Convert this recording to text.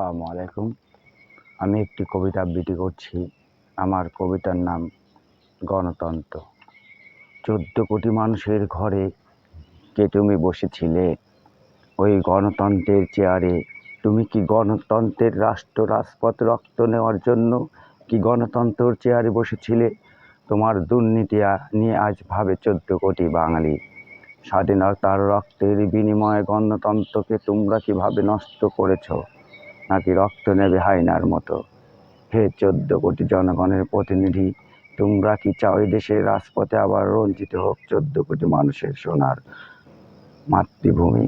আসসালামু আলাইকুম। আমি একটি কবিতা আবৃত্তি করছি। আমার কবিতার নাম গণতন্ত্র। ১৪ কোটি মানুষের ঘরে কে তুমি বসেছিলে ওই গণতন্ত্রের চেয়ারে? তুমি কি গণতন্ত্রের রাজপথ রক্ত নেওয়ার জন্য কি গণতন্ত্রের চেয়ারে বসেছিলে? তোমার দুর্নীতি নিয়ে আজ ভাবে ১৪ কোটি বাঙালি। স্বাধীনতার রক্তের বিনিময়ে গণতন্ত্রকে তোমরা কিভাবে নষ্ট করেছ, নাকি রক্ত নেবে হায়নার মতো? হে ১৪ কোটি জনগণের প্রতিনিধি, তোমরা কি চাও এই দেশের রাজপথে আবার রঞ্জিত হোক ১৪ কোটি মানুষের সোনার মাতৃভূমি?